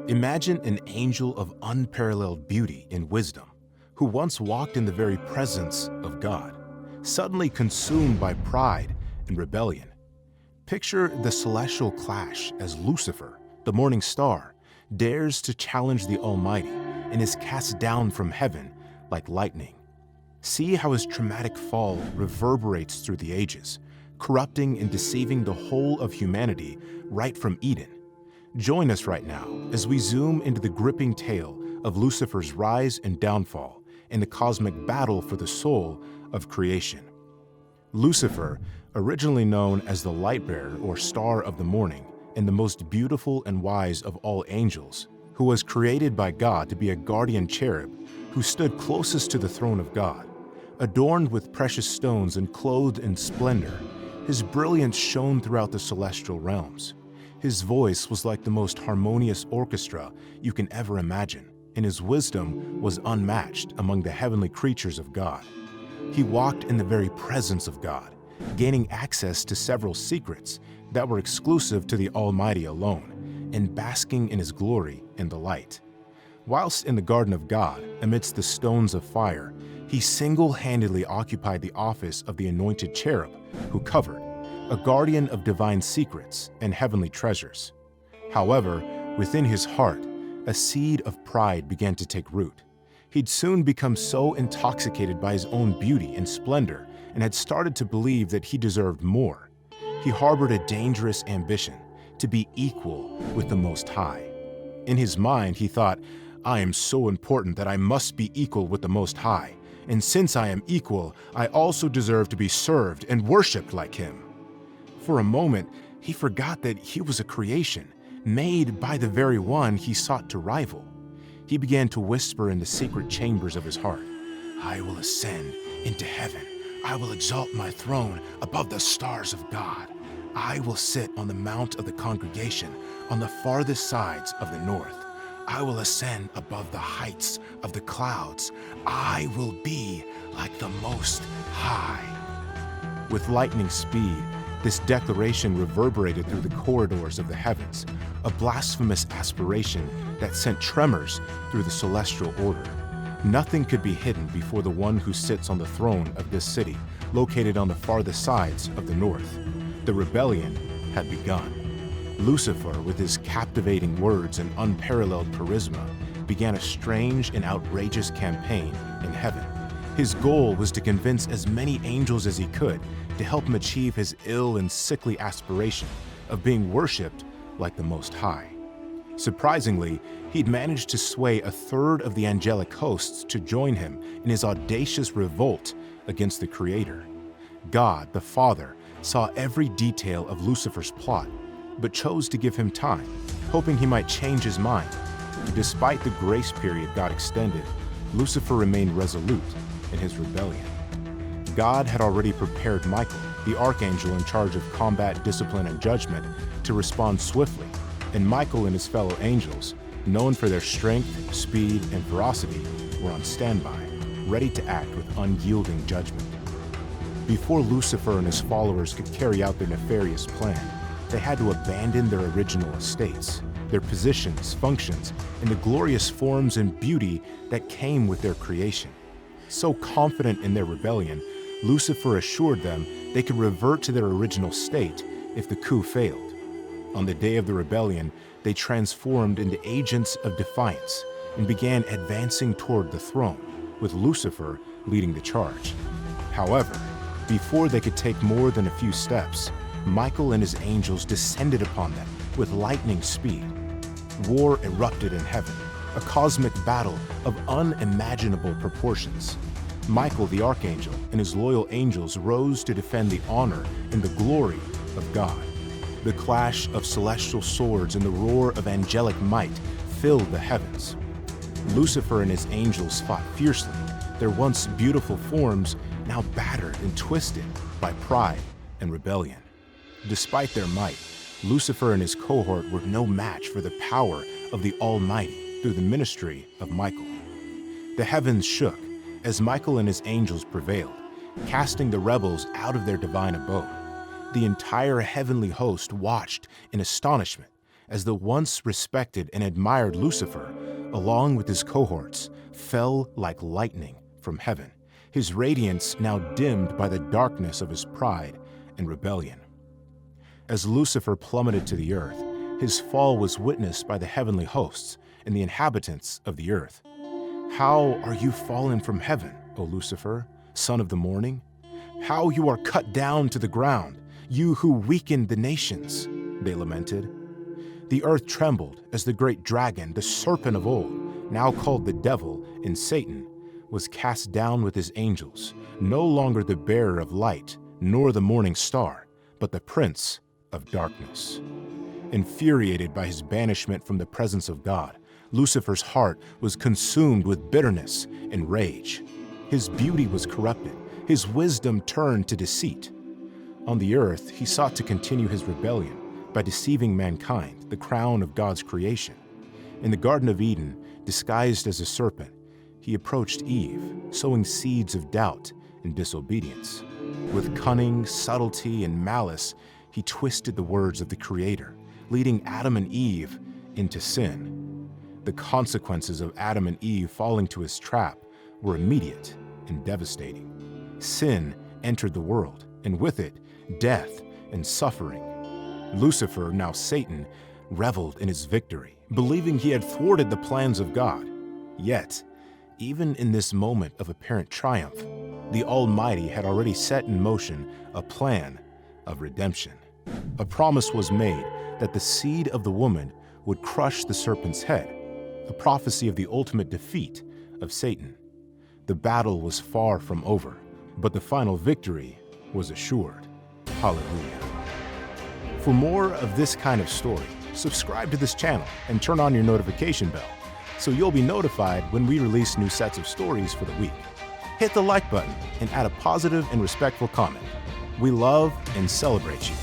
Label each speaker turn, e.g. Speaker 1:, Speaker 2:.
Speaker 1: Imagine an angel of unparalleled beauty and wisdom, who once walked in the very presence of God, suddenly consumed by pride and rebellion. Picture the celestial clash as Lucifer, the morning star, dares to challenge the Almighty and is cast down from heaven like lightning. See how his traumatic fall reverberates through the ages, corrupting and deceiving the whole of humanity right from Eden. Join us right now as we zoom into the gripping tale of Lucifer's rise and downfall in the cosmic battle for the soul of creation. Lucifer, originally known as the light bearer or star of the morning and the most beautiful and wise of all angels, who was created by God to be a guardian cherub who stood closest to the throne of God, adorned with precious stones and clothed in splendor, his brilliance shone throughout the celestial realms. His voice was like the most harmonious orchestra you can ever imagine, and his wisdom was unmatched among the heavenly creatures of God. He walked in the very presence of God, gaining access to several secrets that were exclusive to the Almighty alone, and basking in his glory in the light. Whilst in the garden of God, amidst the stones of fire, he single-handedly occupied the office of the anointed cherub who covered, a guardian of divine secrets and heavenly treasures. However, within his heart, a seed of pride began to take root. He'd soon become so intoxicated by his own beauty and splendor and had started to believe that he deserved more. He harbored a dangerous ambition to be equal with the Most High. In his mind, he thought, "I am so important that I must be equal with the Most High, and since I am equal, I also deserve to be served and worshipped like him." For a moment, he forgot that he was a creation, made by the very one he sought to rival. He began to whisper in the secret chambers of his heart, "I will ascend into heaven. I will exalt my throne above the stars of God. I will sit on the mount of the congregation on the farthest sides of the north. I will ascend above the heights of the clouds. I will be like the Most High." With lightning speed, this declaration reverberated through the corridors of the heavens, a blasphemous aspiration that sent tremors through the celestial order. Nothing could be hidden before the one who sits on the throne of this city, located on the farthest sides of the north. The rebellion had begun. Lucifer, with his captivating words and unparalleled charisma, began a strange and outrageous campaign in heaven. His goal was to convince as many angels as he could to help him achieve his ill and sickly aspiration of being worshipped like the Most High. Surprisingly, he'd managed to sway a third of the angelic hosts to join him in his audacious revolt against the Creator. God, the Father, saw every detail of Lucifer's plot, but chose to give him time, hoping he might change his mind. Despite the grace period God extended, Lucifer remained resolute in his rebellion. God had already prepared Michael, the archangel in charge of combat, discipline, and judgment, to respond swiftly, and Michael and his fellow angels, known for their strength, speed, and ferocity, were on standby, ready to act with unyielding judgment. Before Lucifer and his followers could carry out their nefarious plan, they had to abandon their original estates, their positions, functions, and the glorious forms and beauty that came with their creation. So confident in their rebellion, Lucifer assured them they could revert to their original state if the coup failed. On the day of the rebellion, they transformed into agents of defiance and began advancing toward the throne, with Lucifer leading the charge. However, before they could take more than a few steps, Michael and his angels descended upon them with lightning speed. War erupted in heaven, a cosmic battle of unimaginable proportions. Michael the archangel and his loyal angels rose to defend the honor and the glory of God. The clash of celestial swords and the roar of angelic might filled the heavens. Lucifer and his angels fought fiercely, their once beautiful forms now battered and twisted by pride and rebellion. Despite their might, Lucifer and his cohort were no match for the power of the Almighty through the ministry of Michael. The heavens shook as Michael and his angels prevailed, casting the rebels out of their divine abode. The entire heavenly host watched in astonishment as the once respected and admired Lucifer, along with his cohorts, fell like lightning from heaven, his radiance now dimmed by the darkness of his pride and rebellion. As Lucifer plummeted to the earth, his fall was witnessed by the heavenly hosts and the inhabitants of the earth. "How are you fallen from heaven, O Lucifer, son of the morning? How you are cut down to the ground, you who weakened the nations," they lamented. The earth trembled as the great dragon, the serpent of old, now called the devil and Satan, was cast down with his angels, no longer the bearer of light, nor the morning star, but the prince of darkness. Infuriated by his banishment from the presence of God, Lucifer's heart was consumed with bitterness and rage. His beauty was corrupted, his wisdom turned to deceit. On the earth, he sought to continue his rebellion by deceiving mankind, the crown of God's creation. In the Garden of Eden, disguised as a serpent, he approached Eve, sowing seeds of doubt and disobedience. With cunning, subtlety, and malice, he twisted the words of the Creator, leading Adam and Eve into sin. The consequences of Adam and Eve falling to his trap were immediate and devastating. Sin entered the world, and with it, death and suffering. Lucifer, now Satan, reveled in his victory, believing he had thwarted the plans of God. Yet, even in this moment of apparent triumph, the Almighty had already set in motion a plan of redemption. A promise was made that the seed of the woman would crush the serpent's head, a prophecy of the ultimate defeat of Satan. The battle was far from over, but the final victory was assured. Hallelujah. For more of this kind of story, subscribe to this channel and turn on your notification bell so you'll be notified when we release new sets of stories for the week. Hit the like button and add a positive and respectful comment. We love and celebrate you.